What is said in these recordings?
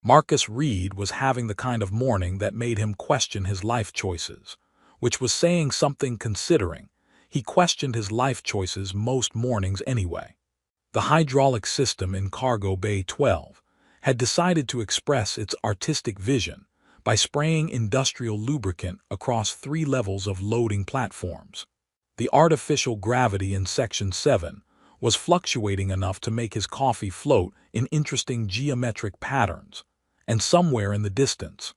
Marcus Reed was having the kind of morning that made him question his life choices, which was saying something considering he questioned his life choices most mornings anyway. The hydraulic system in Cargo Bay 12 had decided to express its artistic vision by spraying industrial lubricant across 3 levels of loading platforms. The artificial gravity in Section 7 was fluctuating enough to make his coffee float in interesting geometric patterns, and somewhere in the distance,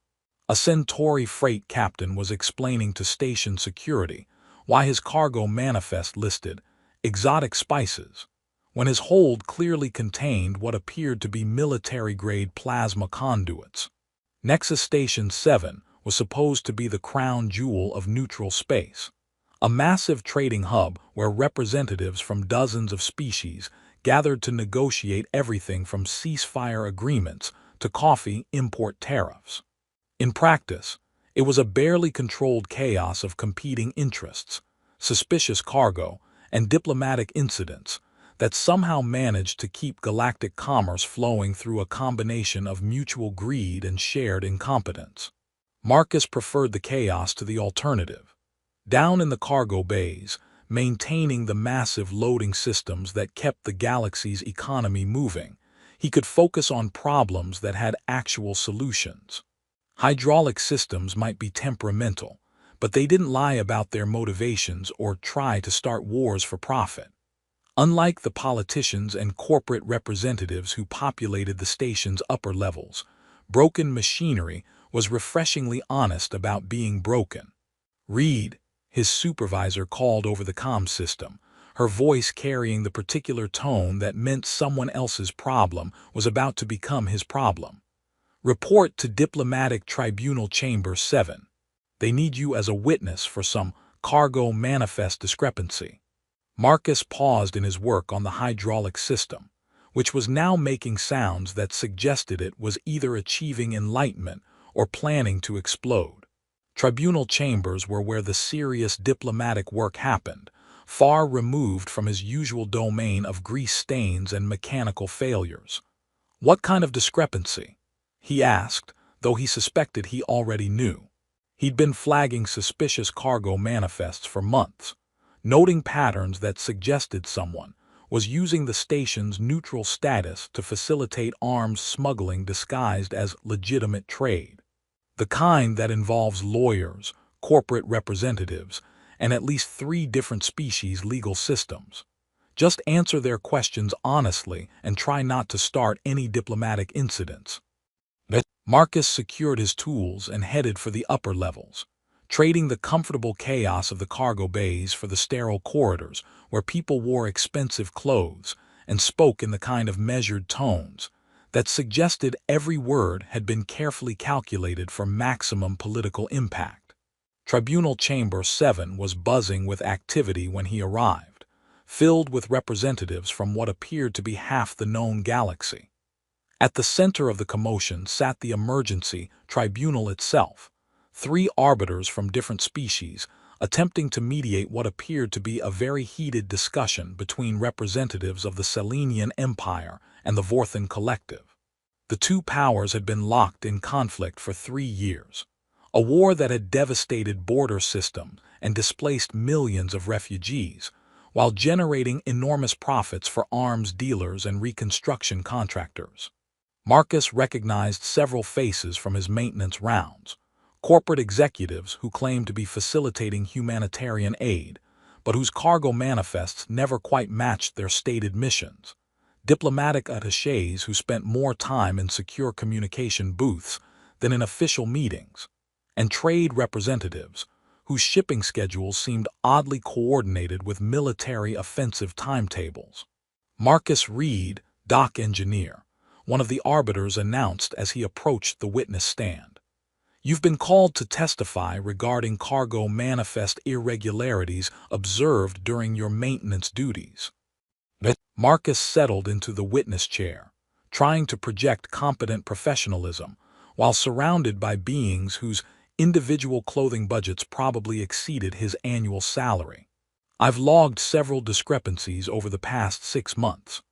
a Centauri freight captain was explaining to station security why his cargo manifest listed exotic spices, when his hold clearly contained what appeared to be military-grade plasma conduits. Nexus Station 7 was supposed to be the crown jewel of neutral space, a massive trading hub where representatives from dozens of species gathered to negotiate everything from ceasefire agreements to coffee import tariffs. In practice, it was a barely controlled chaos of competing interests, suspicious cargo, and diplomatic incidents that somehow managed to keep galactic commerce flowing through a combination of mutual greed and shared incompetence. Marcus preferred the chaos to the alternative. Down in the cargo bays, maintaining the massive loading systems that kept the galaxy's economy moving, he could focus on problems that had actual solutions. Hydraulic systems might be temperamental, but they didn't lie about their motivations or try to start wars for profit. Unlike the politicians and corporate representatives who populated the station's upper levels, broken machinery was refreshingly honest about being broken. Reed, his supervisor, called over the comm system, her voice carrying the particular tone that meant someone else's problem was about to become his problem. Report to Diplomatic Tribunal Chamber 7. They need you as a witness for some cargo manifest discrepancy. Marcus paused in his work on the hydraulic system, which was now making sounds that suggested it was either achieving enlightenment or planning to explode. Tribunal chambers were where the serious diplomatic work happened, far removed from his usual domain of grease stains and mechanical failures. What kind of discrepancy? He asked, though he suspected he already knew. He'd been flagging suspicious cargo manifests for months, noting patterns that suggested someone was using the station's neutral status to facilitate arms smuggling disguised as legitimate trade. The kind that involves lawyers, corporate representatives, and at least 3 different species' legal systems. Just answer their questions honestly and try not to start any diplomatic incidents. Marcus secured his tools and headed for the upper levels, trading the comfortable chaos of the cargo bays for the sterile corridors where people wore expensive clothes and spoke in the kind of measured tones that suggested every word had been carefully calculated for maximum political impact. Tribunal Chamber 7 was buzzing with activity when he arrived, filled with representatives from what appeared to be half the known galaxy. At the center of the commotion sat the emergency tribunal itself, 3 arbiters from different species attempting to mediate what appeared to be a very heated discussion between representatives of the Selenian Empire and the Vorthan Collective. The 2 powers had been locked in conflict for 3 years, a war that had devastated border systems and displaced millions of refugees, while generating enormous profits for arms dealers and reconstruction contractors. Marcus recognized several faces from his maintenance rounds, corporate executives who claimed to be facilitating humanitarian aid, but whose cargo manifests never quite matched their stated missions, diplomatic attachés who spent more time in secure communication booths than in official meetings, and trade representatives whose shipping schedules seemed oddly coordinated with military offensive timetables. Marcus Reed, dock engineer, one of the arbiters, announced as he approached the witness stand. You've been called to testify regarding cargo manifest irregularities observed during your maintenance duties. Marcus settled into the witness chair, trying to project competent professionalism while surrounded by beings whose individual clothing budgets probably exceeded his annual salary. I've logged several discrepancies over the past 6 months.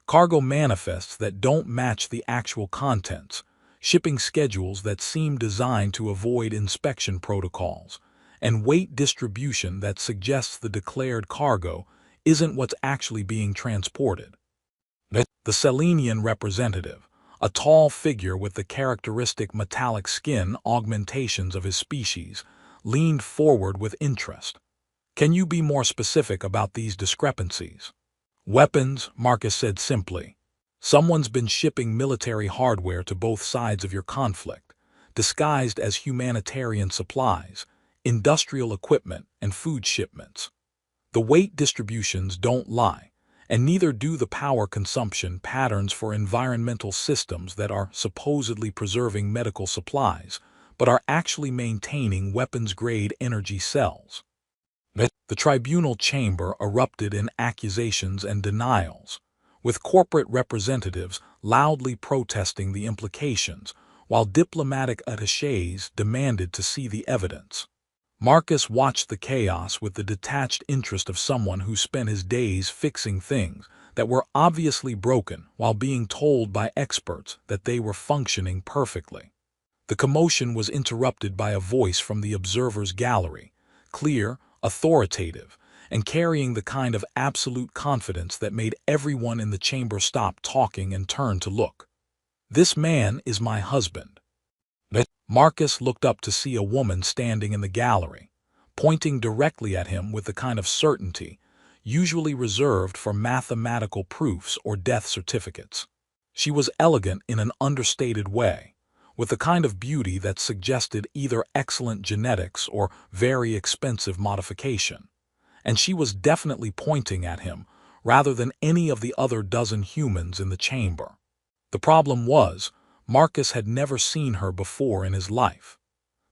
Cargo manifests that don't match the actual contents, shipping schedules that seem designed to avoid inspection protocols, and weight distribution that suggests the declared cargo isn't what's actually being transported. The Selenian representative, a tall figure with the characteristic metallic skin augmentations of his species, leaned forward with interest. "Can you be more specific about these discrepancies?" "Weapons," Marcus said simply. "Someone's been shipping military hardware to both sides of your conflict, disguised as humanitarian supplies, industrial equipment, and food shipments. The weight distributions don't lie, and neither do the power consumption patterns for environmental systems that are supposedly preserving medical supplies, but are actually maintaining weapons-grade energy cells." The tribunal chamber erupted in accusations and denials, with corporate representatives loudly protesting the implications, while diplomatic attachés demanded to see the evidence. Marcus watched the chaos with the detached interest of someone who spent his days fixing things that were obviously broken while being told by experts that they were functioning perfectly. The commotion was interrupted by a voice from the observers' gallery, clear, authoritative, and carrying the kind of absolute confidence that made everyone in the chamber stop talking and turn to look. "This man is my husband." Marcus looked up to see a woman standing in the gallery, pointing directly at him with the kind of certainty usually reserved for mathematical proofs or death certificates. She was elegant in an understated way, with the kind of beauty that suggested either excellent genetics or very expensive modification, and she was definitely pointing at him rather than any of the other dozen humans in the chamber. The problem was, Marcus had never seen her before in his life.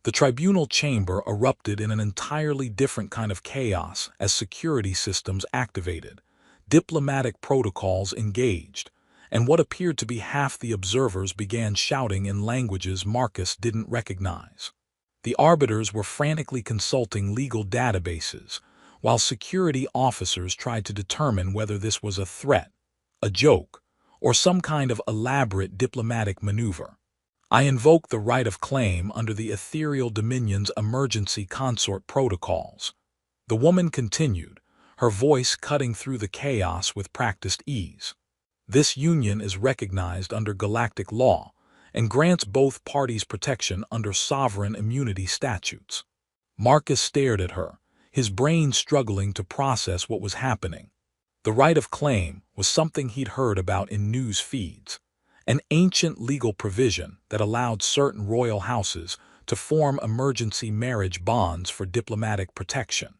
The tribunal chamber erupted in an entirely different kind of chaos as security systems activated, diplomatic protocols engaged, and what appeared to be half the observers began shouting in languages Marcus didn't recognize. The arbiters were frantically consulting legal databases, while security officers tried to determine whether this was a threat, a joke, or some kind of elaborate diplomatic maneuver. "I invoke the right of claim under the Ethereal Dominion's emergency consort protocols," the woman continued, her voice cutting through the chaos with practiced ease. "This union is recognized under galactic law and grants both parties protection under sovereign immunity statutes." Marcus stared at her, his brain struggling to process what was happening. The right of claim was something he'd heard about in news feeds, an ancient legal provision that allowed certain royal houses to form emergency marriage bonds for diplomatic protection.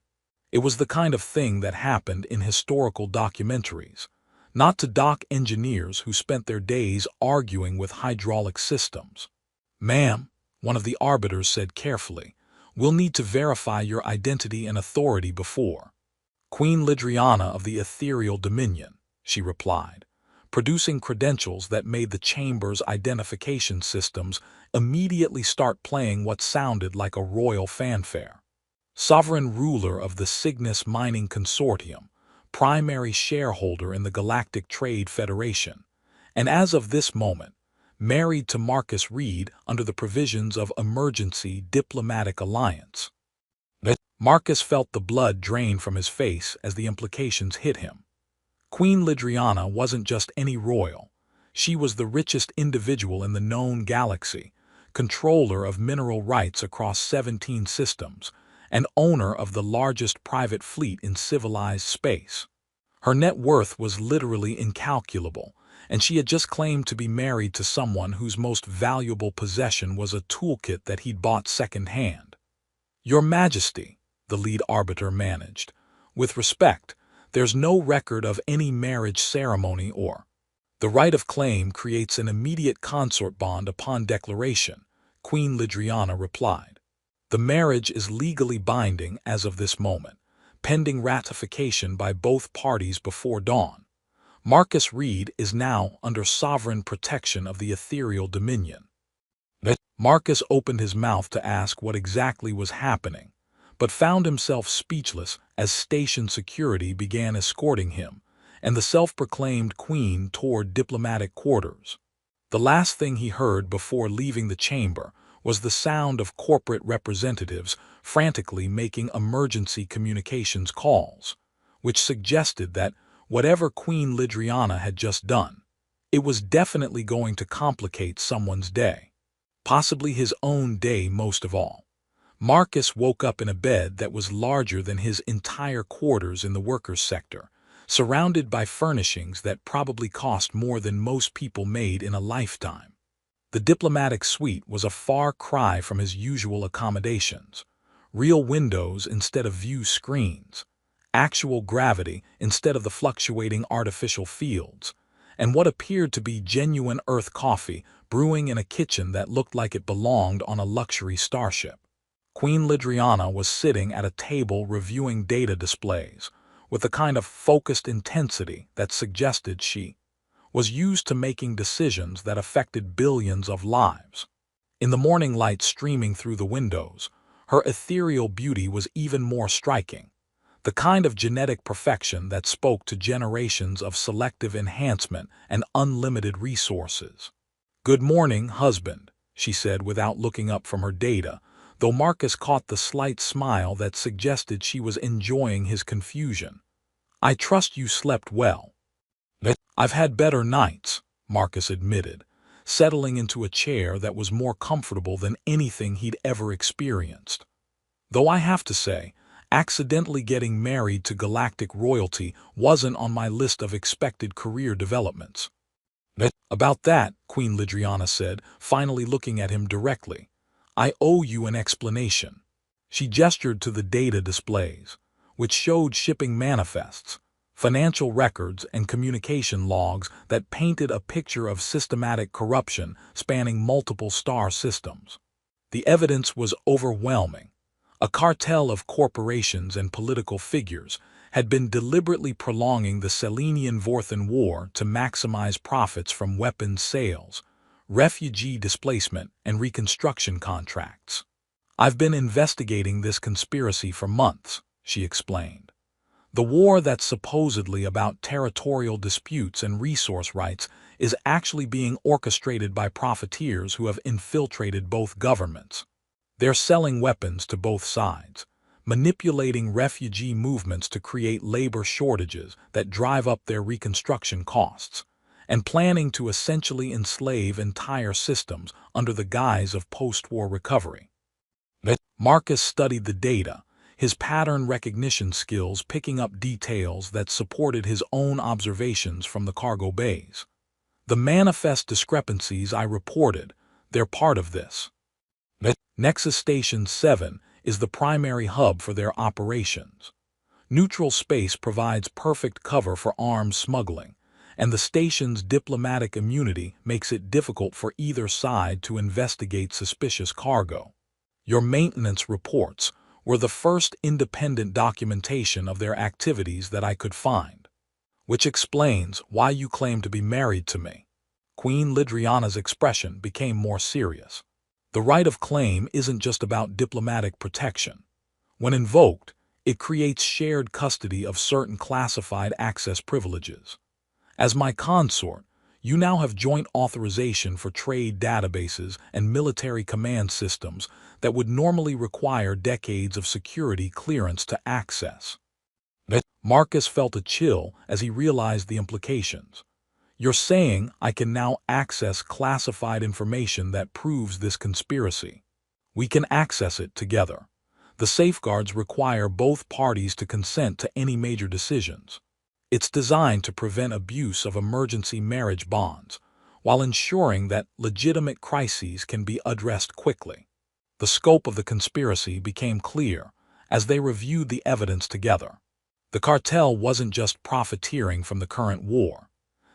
It was the kind of thing that happened in historical documentaries, not to dock engineers who spent their days arguing with hydraulic systems. "Ma'am," one of the arbiters said carefully, "we'll need to verify your identity and authority before." "Queen Lidriana of the Ethereal Dominion," she replied, producing credentials that made the chamber's identification systems immediately start playing what sounded like a royal fanfare. "Sovereign ruler of the Cygnus Mining Consortium, primary shareholder in the Galactic Trade Federation, and as of this moment, married to Marcus Reed under the provisions of Emergency Diplomatic Alliance." Marcus felt the blood drain from his face as the implications hit him. Queen Lidriana wasn't just any royal. She was the richest individual in the known galaxy, controller of mineral rights across 17 systems, and owner of the largest private fleet in civilized space. Her net worth was literally incalculable, and she had just claimed to be married to someone whose most valuable possession was a toolkit that he'd bought second-hand. "Your Majesty," the lead arbiter managed, "with respect, there's no record of any marriage ceremony or—" "The right of claim creates an immediate consort bond upon declaration," Queen Lidriana replied. "The marriage is legally binding as of this moment, pending ratification by both parties before dawn. Marcus Reed is now under sovereign protection of the Ethereal Dominion." Marcus opened his mouth to ask what exactly was happening, but found himself speechless as station security began escorting him and the self-proclaimed queen toward diplomatic quarters. The last thing he heard before leaving the chamber was the sound of corporate representatives frantically making emergency communications calls, which suggested that whatever Queen Lidriana had just done, it was definitely going to complicate someone's day. Possibly his own day most of all. Marcus woke up in a bed that was larger than his entire quarters in the workers' sector, surrounded by furnishings that probably cost more than most people made in a lifetime. The diplomatic suite was a far cry from his usual accommodations. Real windows instead of view screens, actual gravity instead of the fluctuating artificial fields, and what appeared to be genuine earth coffee brewing in a kitchen that looked like it belonged on a luxury starship. Queen Lidriana was sitting at a table reviewing data displays, with the kind of focused intensity that suggested she was used to making decisions that affected billions of lives. In the morning light streaming through the windows, her ethereal beauty was even more striking, the kind of genetic perfection that spoke to generations of selective enhancement and unlimited resources. "Good morning, husband," she said without looking up from her data, though Marcus caught the slight smile that suggested she was enjoying his confusion. "I trust you slept well." "I've had better nights," Marcus admitted, settling into a chair that was more comfortable than anything he'd ever experienced. "Though I have to say, accidentally getting married to galactic royalty wasn't on my list of expected career developments." "About that," Queen Lidriana said, finally looking at him directly, "I owe you an explanation." She gestured to the data displays, which showed shipping manifests, financial records, and communication logs that painted a picture of systematic corruption spanning multiple star systems. The evidence was overwhelming. A cartel of corporations and political figures had been deliberately prolonging the Selenian-Vorthan War to maximize profits from weapons sales, refugee displacement, and reconstruction contracts. "I've been investigating this conspiracy for months," she explained. "The war that's supposedly about territorial disputes and resource rights is actually being orchestrated by profiteers who have infiltrated both governments. They're selling weapons to both sides, manipulating refugee movements to create labor shortages that drive up their reconstruction costs, and planning to essentially enslave entire systems under the guise of post-war recovery." Marcus studied the data, his pattern recognition skills picking up details that supported his own observations from the cargo bays. "The manifest discrepancies I reported, they're part of this. Nexus Station 7 is the primary hub for their operations. Neutral space provides perfect cover for arms smuggling, and the station's diplomatic immunity makes it difficult for either side to investigate suspicious cargo. Your maintenance reports were the first independent documentation of their activities that I could find. Which explains why you claim to be married to me." Queen Lidriana's expression became more serious. "The right of claim isn't just about diplomatic protection. When invoked, it creates shared custody of certain classified access privileges. As my consort, you now have joint authorization for trade databases and military command systems that would normally require decades of security clearance to access." Marcus felt a chill as he realized the implications. "You're saying I can now access classified information that proves this conspiracy. We can access it together. The safeguards require both parties to consent to any major decisions. It's designed to prevent abuse of emergency marriage bonds, while ensuring that legitimate crises can be addressed quickly." The scope of the conspiracy became clear as they reviewed the evidence together. The cartel wasn't just profiteering from the current war.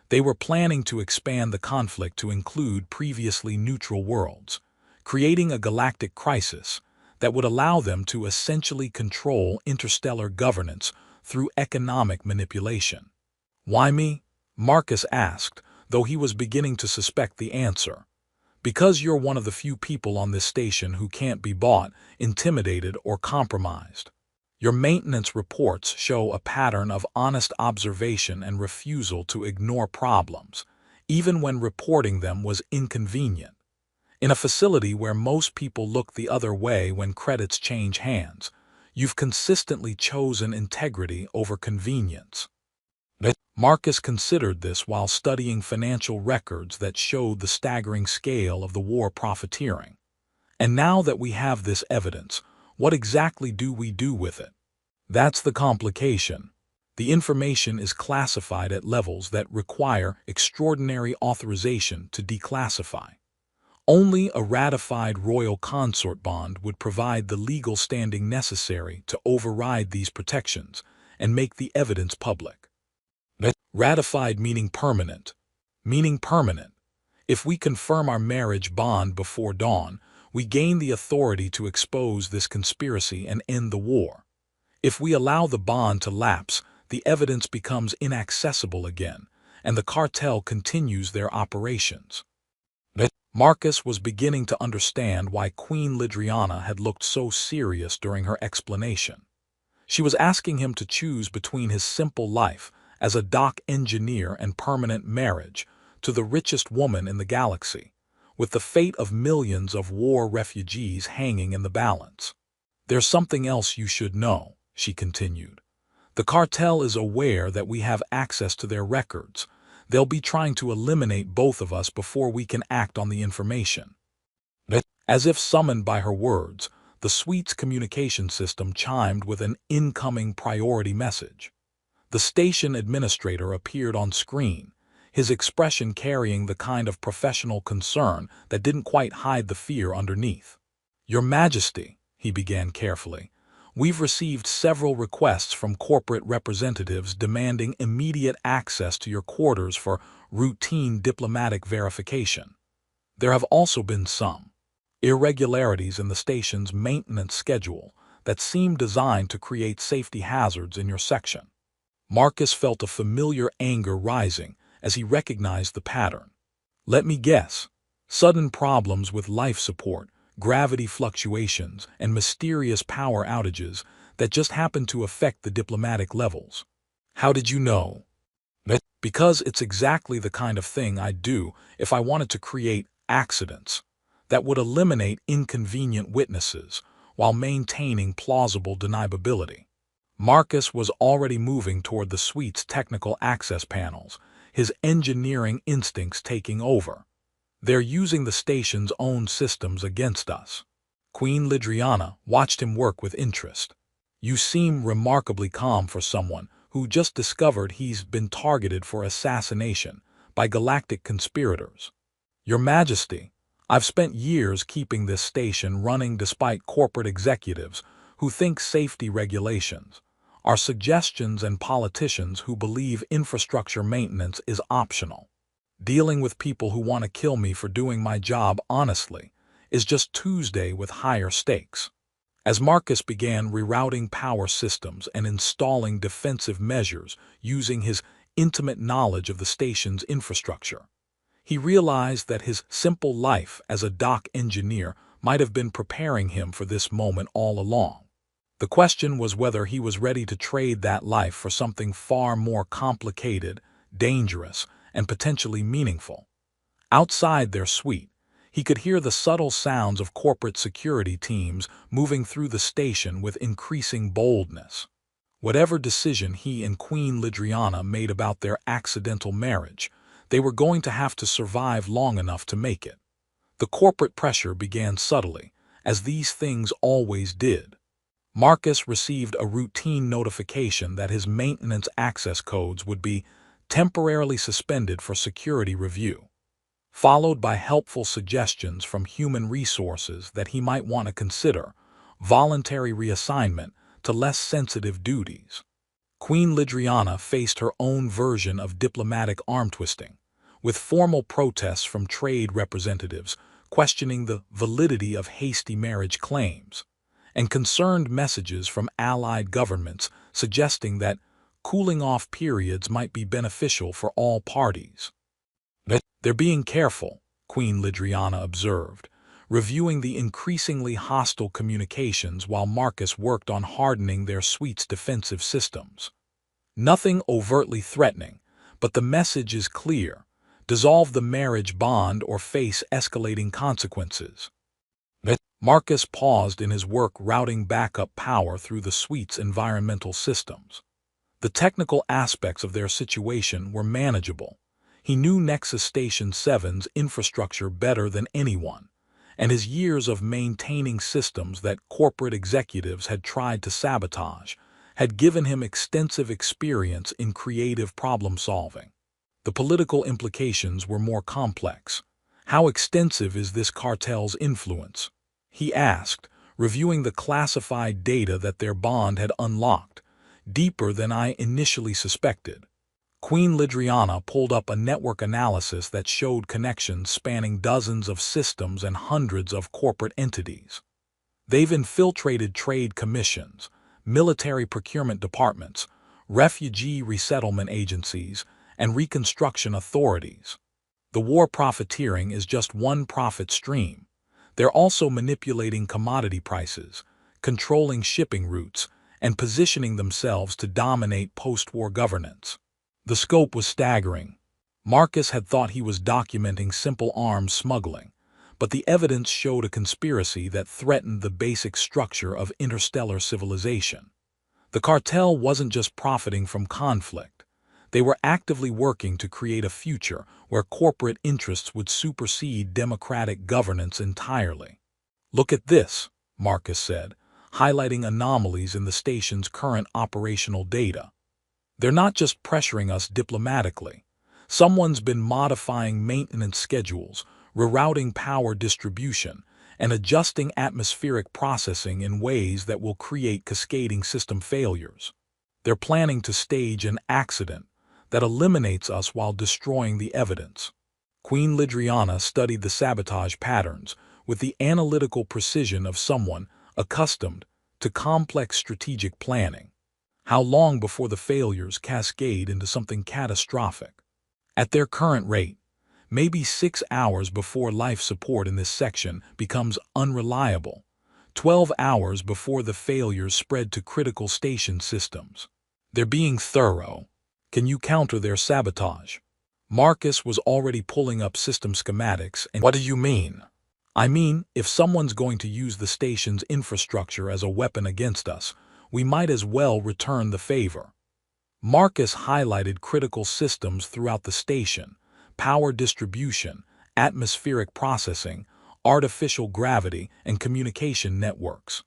They were planning to expand the conflict to include previously neutral worlds, creating a galactic crisis that would allow them to essentially control interstellar governance through economic manipulation. "Why me?" Marcus asked, though he was beginning to suspect the answer. "Because you're one of the few people on this station who can't be bought, intimidated, or compromised. Your maintenance reports show a pattern of honest observation and refusal to ignore problems, even when reporting them was inconvenient. In a facility where most people look the other way when credits change hands, you've consistently chosen integrity over convenience. Marcus considered this while studying financial records that showed the staggering scale of the war profiteering. And now that we have this evidence, what exactly do we do with it? That's the complication. The information is classified at levels that require extraordinary authorization to declassify. Only a ratified royal consort bond would provide the legal standing necessary to override these protections and make the evidence public. Ratified meaning permanent. Meaning permanent. If we confirm our marriage bond before dawn, we gain the authority to expose this conspiracy and end the war. If we allow the bond to lapse, the evidence becomes inaccessible again, and the cartel continues their operations. Marcus was beginning to understand why Queen Lidriana had looked so serious during her explanation. She was asking him to choose between his simple life as a dock engineer and permanent marriage to the richest woman in the galaxy, with the fate of millions of war refugees hanging in the balance. "There's something else you should know," she continued. "The cartel is aware that we have access to their records. They'll be trying to eliminate both of us before we can act on the information." As if summoned by her words, the suite's communication system chimed with an incoming priority message. The station administrator appeared on screen, his expression carrying the kind of professional concern that didn't quite hide the fear underneath. "Your Majesty," he began carefully, "we've received several requests from corporate representatives demanding immediate access to your quarters for routine diplomatic verification. There have also been some irregularities in the station's maintenance schedule that seem designed to create safety hazards in your section." Marcus felt a familiar anger rising as he recognized the pattern. "Let me guess. Sudden problems with life support, gravity fluctuations, and mysterious power outages that just happen to affect the diplomatic levels. How did you know?" "Because it's exactly the kind of thing I'd do if I wanted to create accidents that would eliminate inconvenient witnesses while maintaining plausible deniability." Marcus was already moving toward the suite's technical access panels, his engineering instincts taking over. "They're using the station's own systems against us." Queen Lidriana watched him work with interest. "You seem remarkably calm for someone who just discovered he's been targeted for assassination by galactic conspirators." "Your Majesty, I've spent years keeping this station running despite corporate executives who think safety regulations are suggestions and politicians who believe infrastructure maintenance is optional. Dealing with people who want to kill me for doing my job honestly is just Tuesday with higher stakes." As Marcus began rerouting power systems and installing defensive measures using his intimate knowledge of the station's infrastructure, he realized that his simple life as a dock engineer might have been preparing him for this moment all along. The question was whether he was ready to trade that life for something far more complicated, dangerous, and potentially meaningful. Outside their suite, he could hear the subtle sounds of corporate security teams moving through the station with increasing boldness. Whatever decision he and Queen Lidriana made about their accidental marriage, they were going to have to survive long enough to make it. The corporate pressure began subtly, as these things always did. Marcus received a routine notification that his maintenance access codes would be temporarily suspended for security review, followed by helpful suggestions from human resources that he might want to consider voluntary reassignment to less sensitive duties. Queen Lidriana faced her own version of diplomatic arm-twisting, with formal protests from trade representatives questioning the validity of hasty marriage claims, and concerned messages from allied governments suggesting that cooling-off periods might be beneficial for all parties. "They're being careful," Queen Lidriana observed, reviewing the increasingly hostile communications while Marcus worked on hardening their suite's defensive systems. "Nothing overtly threatening, but the message is clear. dissolve the marriage bond, or face escalating consequences. Marcus paused in his work routing backup power through the suite's environmental systems. The technical aspects of their situation were manageable. He knew Nexus Station 7's infrastructure better than anyone, and his years of maintaining systems that corporate executives had tried to sabotage had given him extensive experience in creative problem-solving. The political implications were more complex. How extensive is this cartel's influence? He asked, reviewing the classified data that their bond had unlocked. Deeper than I initially suspected. Queen Lidriana pulled up a network analysis that showed connections spanning dozens of systems and hundreds of corporate entities. They've infiltrated trade commissions, military procurement departments, refugee resettlement agencies, and reconstruction authorities. The war profiteering is just one profit stream. They're also manipulating commodity prices, controlling shipping routes, and positioning themselves to dominate post-war governance. The scope was staggering. Marcus had thought he was documenting simple arms smuggling, but the evidence showed a conspiracy that threatened the basic structure of interstellar civilization. The cartel wasn't just profiting from conflict. They were actively working to create a future where corporate interests would supersede democratic governance entirely. "Look at this," Marcus said, highlighting anomalies in the station's current operational data. "They're not just pressuring us diplomatically. Someone's been modifying maintenance schedules, rerouting power distribution, and adjusting atmospheric processing in ways that will create cascading system failures. They're planning to stage an accident that eliminates us while destroying the evidence." Queen Lidriana studied the sabotage patterns with the analytical precision of someone accustomed to complex strategic planning. How long before the failures cascade into something catastrophic? At their current rate, maybe 6 hours before life support in this section becomes unreliable, 12 hours before the failures spread to critical station systems. They're being thorough. Can you counter their sabotage? Marcus was already pulling up system schematics. And what do you mean? I mean, if someone's going to use the station's infrastructure as a weapon against us, we might as well return the favor. Marcus highlighted critical systems throughout the station: power distribution, atmospheric processing, artificial gravity, and communication networks.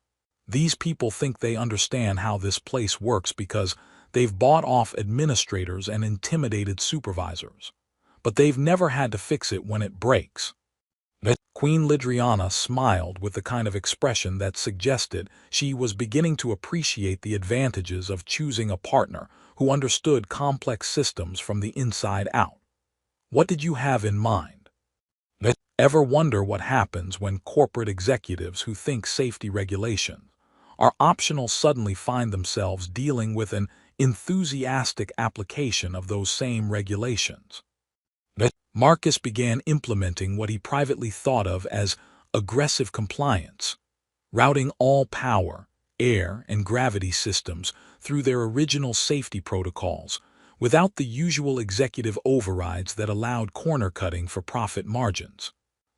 These people think they understand how this place works because they've bought off administrators and intimidated supervisors. But they've never had to fix it when it breaks. Queen Lidriana smiled with the kind of expression that suggested she was beginning to appreciate the advantages of choosing a partner who understood complex systems from the inside out. "What did you have in mind?" Ever wonder what happens when corporate executives who think safety regulations are optional suddenly find themselves dealing with an enthusiastic application of those same regulations? Marcus began implementing what he privately thought of as aggressive compliance, routing all power, air, and gravity systems through their original safety protocols, without the usual executive overrides that allowed corner-cutting for profit margins.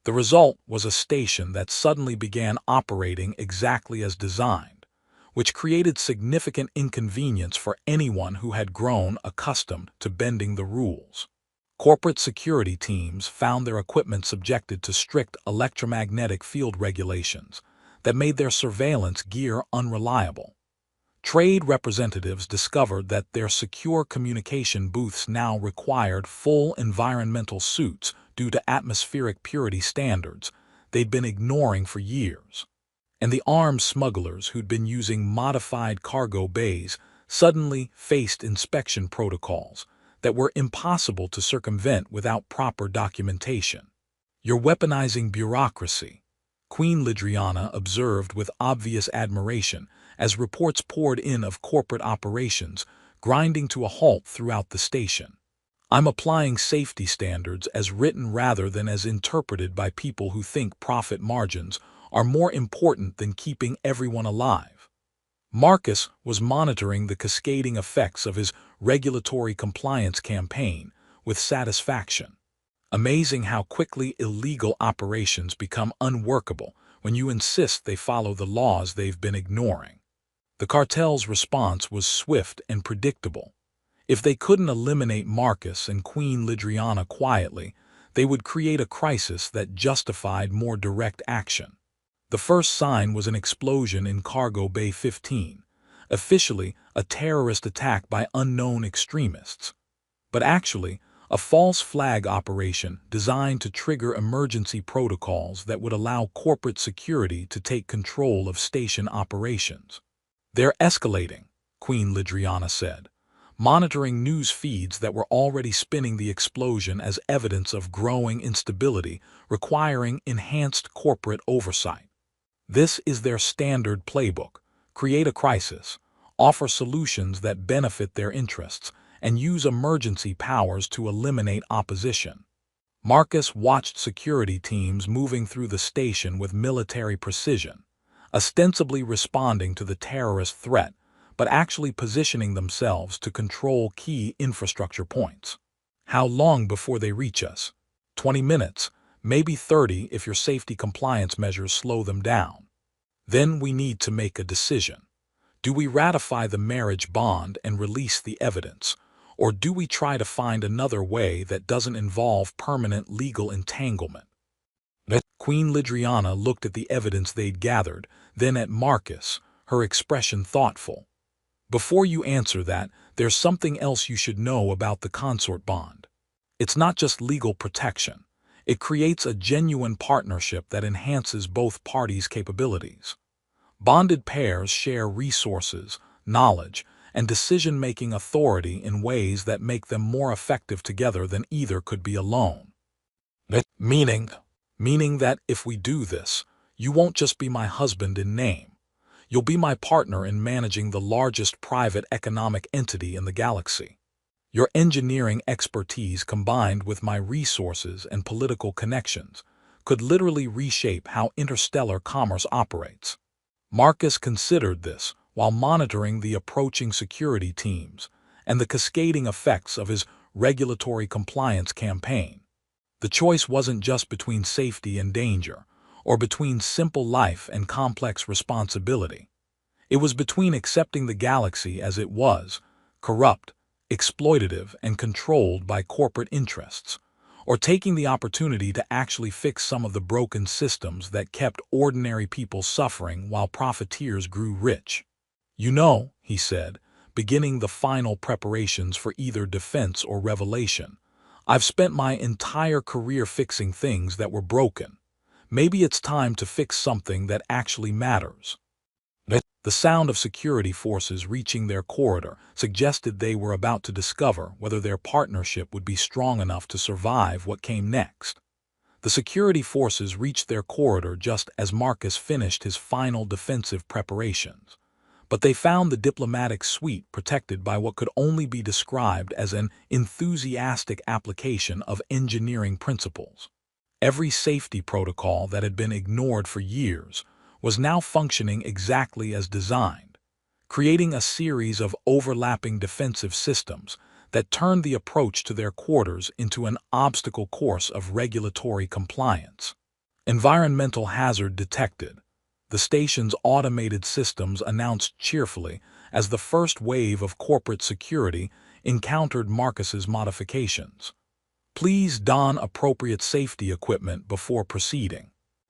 The result was a station that suddenly began operating exactly as designed, which created significant inconvenience for anyone who had grown accustomed to bending the rules. Corporate security teams found their equipment subjected to strict electromagnetic field regulations that made their surveillance gear unreliable. Trade representatives discovered that their secure communication booths now required full environmental suits due to atmospheric purity standards they'd been ignoring for years. And the arms smugglers who'd been using modified cargo bays suddenly faced inspection protocols that were impossible to circumvent without proper documentation. "You're weaponizing bureaucracy," Queen Lidriana observed with obvious admiration as reports poured in of corporate operations grinding to a halt throughout the station. "I'm applying safety standards as written rather than as interpreted by people who think profit margins are more important than keeping everyone alive." Marcus was monitoring the cascading effects of his regulatory compliance campaign with satisfaction. Amazing how quickly illegal operations become unworkable when you insist they follow the laws they've been ignoring. The cartel's response was swift and predictable. If they couldn't eliminate Marcus and Queen Lidriana quietly, they would create a crisis that justified more direct action. The first sign was an explosion in Cargo Bay 15, officially a terrorist attack by unknown extremists, but actually a false flag operation designed to trigger emergency protocols that would allow corporate security to take control of station operations. "They're escalating," Queen Lidriana said, monitoring news feeds that were already spinning the explosion as evidence of growing instability requiring enhanced corporate oversight. This is their standard playbook: create a crisis, offer solutions that benefit their interests, and use emergency powers to eliminate opposition. Marcus watched security teams moving through the station with military precision, ostensibly responding to the terrorist threat, but actually positioning themselves to control key infrastructure points. "How long before they reach us?" 20 minutes, maybe 30 if your safety compliance measures slow them down. "Then we need to make a decision. Do we ratify the marriage bond and release the evidence, or do we try to find another way that doesn't involve permanent legal entanglement?" Queen Lidriana looked at the evidence they'd gathered, then at Marcus, her expression thoughtful. "Before you answer that, there's something else you should know about the consort bond. It's not just legal protection. It creates a genuine partnership that enhances both parties' capabilities. Bonded pairs share resources, knowledge, and decision-making authority in ways that make them more effective together than either could be alone. Meaning that if we do this, you won't just be my husband in name. You'll be my partner in managing the largest private economic entity in the galaxy. Your engineering expertise combined with my resources and political connections could literally reshape how interstellar commerce operates." Marcus considered this while monitoring the approaching security teams and the cascading effects of his regulatory compliance campaign. The choice wasn't just between safety and danger, or between simple life and complex responsibility. It was between accepting the galaxy as it was, corrupt, exploitative, and controlled by corporate interests, or taking the opportunity to actually fix some of the broken systems that kept ordinary people suffering while profiteers grew rich. "You know," he said, beginning the final preparations for either defense or revelation, "I've spent my entire career fixing things that were broken. Maybe it's time to fix something that actually matters." The sound of security forces reaching their corridor suggested they were about to discover whether their partnership would be strong enough to survive what came next. The security forces reached their corridor just as Marcus finished his final defensive preparations, but they found the diplomatic suite protected by what could only be described as an enthusiastic application of engineering principles. Every safety protocol that had been ignored for years was now functioning exactly as designed, creating a series of overlapping defensive systems that turned the approach to their quarters into an obstacle course of regulatory compliance. "Environmental hazard detected," the station's automated systems announced cheerfully as the first wave of corporate security encountered Marcus's modifications. "Please don appropriate safety equipment before proceeding.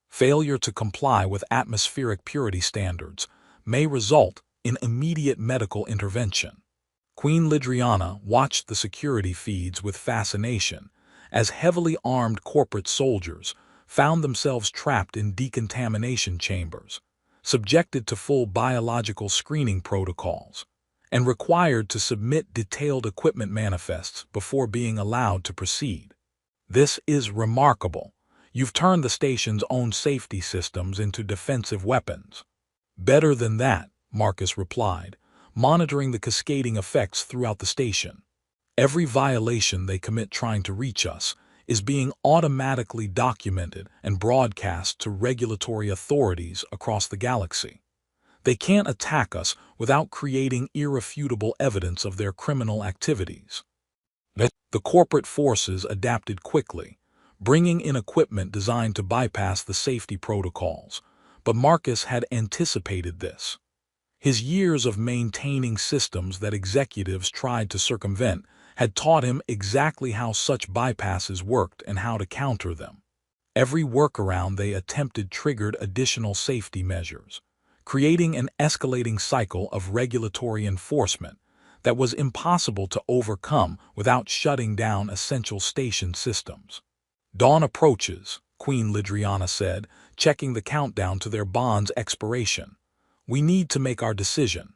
Failure to comply with atmospheric purity standards may result in immediate medical intervention." Queen Lidriana watched the security feeds with fascination as heavily armed corporate soldiers found themselves trapped in decontamination chambers, subjected to full biological screening protocols, and required to submit detailed equipment manifests before being allowed to proceed. "This is remarkable. You've turned the station's own safety systems into defensive weapons." "Better than that," Marcus replied, monitoring the cascading effects throughout the station. "Every violation they commit trying to reach us is being automatically documented and broadcast to regulatory authorities across the galaxy. They can't attack us without creating irrefutable evidence of their criminal activities." The corporate forces adapted quickly, bringing in equipment designed to bypass the safety protocols. But Marcus had anticipated this. His years of maintaining systems that executives tried to circumvent had taught him exactly how such bypasses worked and how to counter them. Every workaround they attempted triggered additional safety measures, creating an escalating cycle of regulatory enforcement that was impossible to overcome without shutting down essential station systems. "Dawn approaches," Queen Lidriana said, checking the countdown to their bond's expiration. "We need to make our decision."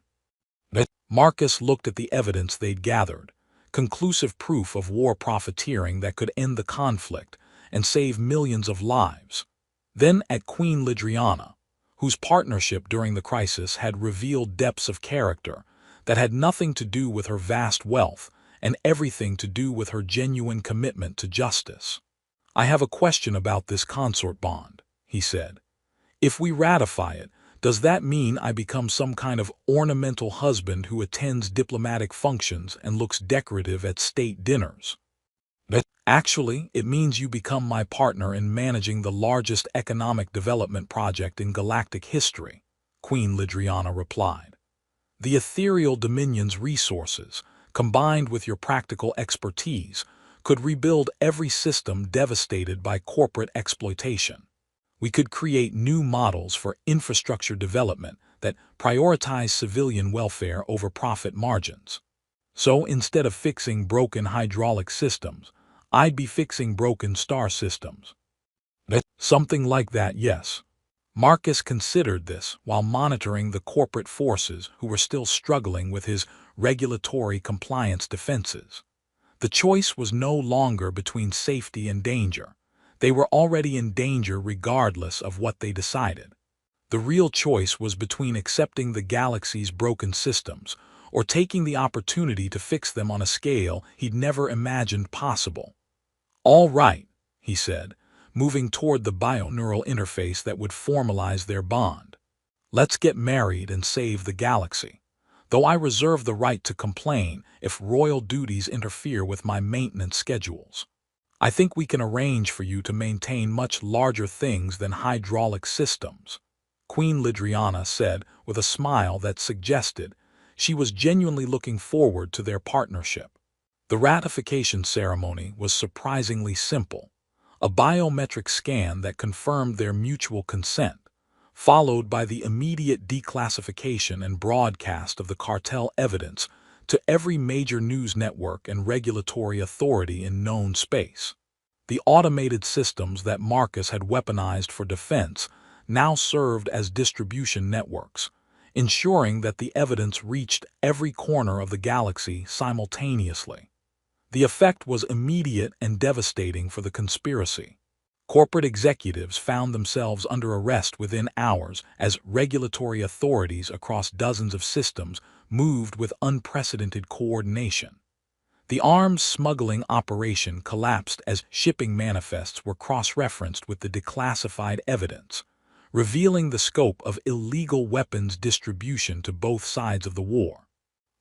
Marcus looked at the evidence they'd gathered, conclusive proof of war profiteering that could end the conflict and save millions of lives. Then at Queen Lidriana, whose partnership during the crisis had revealed depths of character that had nothing to do with her vast wealth and everything to do with her genuine commitment to justice. "I have a question about this consort bond," he said. "If we ratify it, does that mean I become some kind of ornamental husband who attends diplomatic functions and looks decorative at state dinners?" "Actually, it means you become my partner in managing the largest economic development project in galactic history," Queen Lidriana replied. "The ethereal dominion's resources, combined with your practical expertise, could rebuild every system devastated by corporate exploitation. We could create new models for infrastructure development that prioritize civilian welfare over profit margins. So instead of fixing broken hydraulic systems, I'd be fixing broken star systems." "Something like that, yes." Marcus considered this while monitoring the corporate forces who were still struggling with his regulatory compliance defenses. The choice was no longer between safety and danger. They were already in danger regardless of what they decided. The real choice was between accepting the galaxy's broken systems or taking the opportunity to fix them on a scale he'd never imagined possible. "All right," he said, moving toward the bioneural interface that would formalize their bond. "Let's get married and save the galaxy, though I reserve the right to complain if royal duties interfere with my maintenance schedules. I think we can arrange for you to maintain much larger things than hydraulic systems," Queen Lidriana said with a smile that suggested she was genuinely looking forward to their partnership. The ratification ceremony was surprisingly simple, a biometric scan that confirmed their mutual consent, followed by the immediate declassification and broadcast of the cartel evidence to every major news network and regulatory authority in known space. The automated systems that Marcus had weaponized for defense now served as distribution networks, ensuring that the evidence reached every corner of the galaxy simultaneously. The effect was immediate and devastating for the conspiracy. Corporate executives found themselves under arrest within hours as regulatory authorities across dozens of systems moved with unprecedented coordination. The arms smuggling operation collapsed as shipping manifests were cross-referenced with the declassified evidence, revealing the scope of illegal weapons distribution to both sides of the war.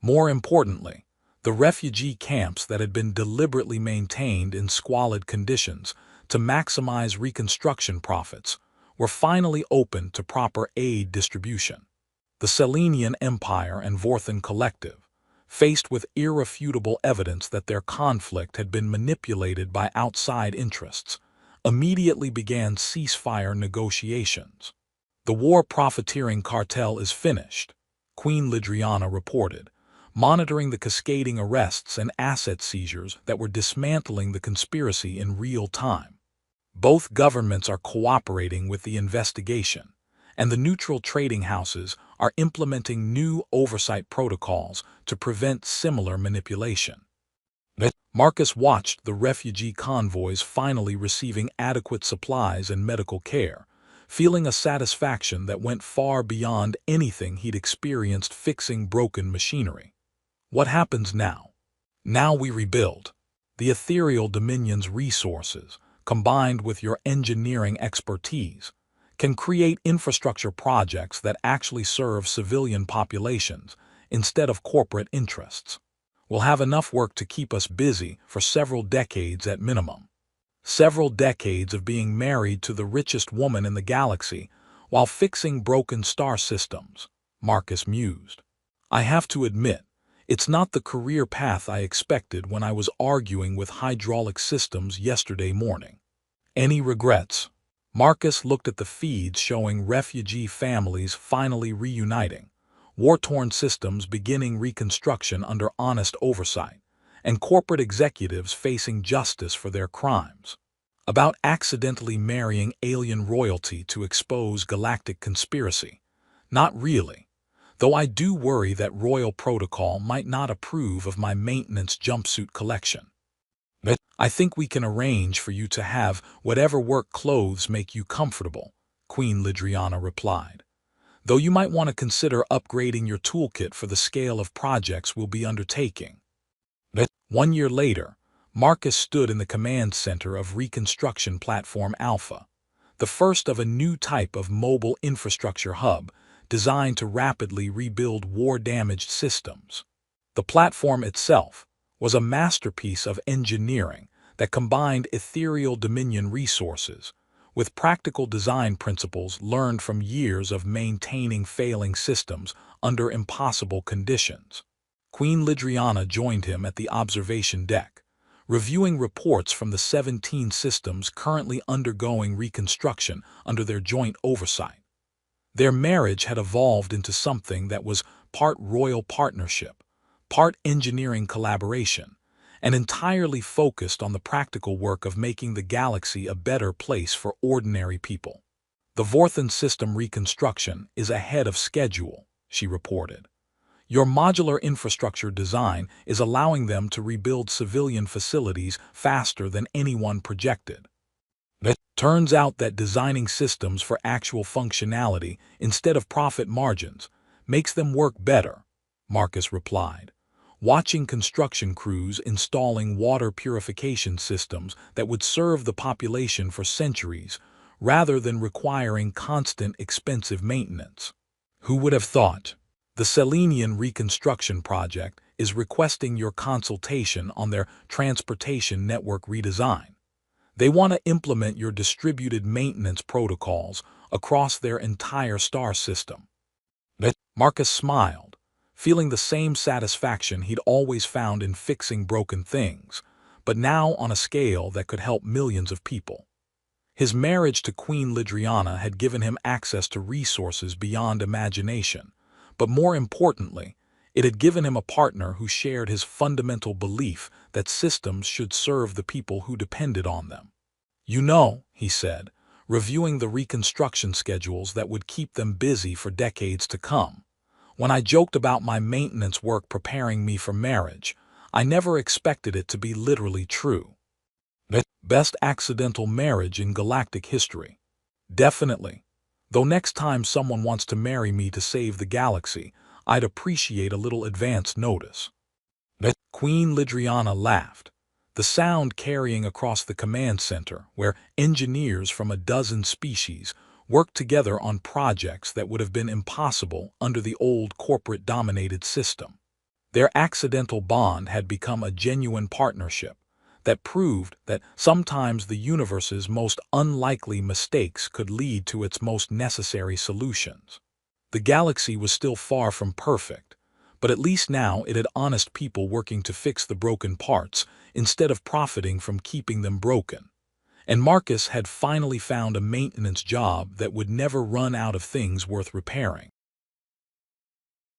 More importantly, the refugee camps that had been deliberately maintained in squalid conditions to maximize reconstruction profits were finally open to proper aid distribution. The Selenian Empire and Vorthan Collective, faced with irrefutable evidence that their conflict had been manipulated by outside interests, immediately began ceasefire negotiations. "The war profiteering cartel is finished," Queen Lidriana reported, monitoring the cascading arrests and asset seizures that were dismantling the conspiracy in real time. "Both governments are cooperating with the investigation, and the neutral trading houses are implementing new oversight protocols to prevent similar manipulation." Marcus watched the refugee convoys finally receiving adequate supplies and medical care, feeling a satisfaction that went far beyond anything he'd experienced fixing broken machinery. What happens now? Now we rebuild. The ethereal dominion's resources, combined with your engineering expertise, can create infrastructure projects that actually serve civilian populations instead of corporate interests. We'll have enough work to keep us busy for several decades at minimum. Several decades of being married to the richest woman in the galaxy while fixing broken star systems, Marcus mused. I have to admit, it's not the career path I expected when I was arguing with hydraulic systems yesterday morning. Any regrets? Marcus looked at the feeds showing refugee families finally reuniting, war-torn systems beginning reconstruction under honest oversight, and corporate executives facing justice for their crimes. About accidentally marrying alien royalty to expose galactic conspiracy. Not really. Though I do worry that royal protocol might not approve of my maintenance jumpsuit collection. But I think we can arrange for you to have whatever work clothes make you comfortable, Queen Lidriana replied. Though you might want to consider upgrading your toolkit for the scale of projects we'll be undertaking. But 1 year later, Marcus stood in the command center of Reconstruction Platform Alpha, the first of a new type of mobile infrastructure hub designed to rapidly rebuild war-damaged systems. The platform itself was a masterpiece of engineering that combined ethereal Dominion resources with practical design principles learned from years of maintaining failing systems under impossible conditions. Queen Lidriana joined him at the observation deck, reviewing reports from the 17 systems currently undergoing reconstruction under their joint oversight. Their marriage had evolved into something that was part royal partnership, part engineering collaboration, and entirely focused on the practical work of making the galaxy a better place for ordinary people. The Vorthan system reconstruction is ahead of schedule, she reported. Your modular infrastructure design is allowing them to rebuild civilian facilities faster than anyone projected. It turns out that designing systems for actual functionality instead of profit margins makes them work better, Marcus replied, watching construction crews installing water purification systems that would serve the population for centuries rather than requiring constant expensive maintenance. Who would have thought? The Selenian Reconstruction Project is requesting your consultation on their transportation network redesign. They want to implement your distributed maintenance protocols across their entire star system. Marcus smiled, feeling the same satisfaction he'd always found in fixing broken things, but now on a scale that could help millions of people. His marriage to Queen Lidriana had given him access to resources beyond imagination, but more importantly, it had given him a partner who shared his fundamental belief that systems should serve the people who depended on them. You know, he said, reviewing the reconstruction schedules that would keep them busy for decades to come. When I joked about my maintenance work preparing me for marriage, I never expected it to be literally true. Best accidental marriage in galactic history. Definitely. Though next time someone wants to marry me to save the galaxy, I'd appreciate a little advance notice. Queen Lidriana laughed, the sound carrying across the command center where engineers from a dozen species worked together on projects that would have been impossible under the old corporate-dominated system. Their accidental bond had become a genuine partnership that proved that sometimes the universe's most unlikely mistakes could lead to its most necessary solutions. The galaxy was still far from perfect, but at least now it had honest people working to fix the broken parts instead of profiting from keeping them broken. And Marcus had finally found a maintenance job that would never run out of things worth repairing.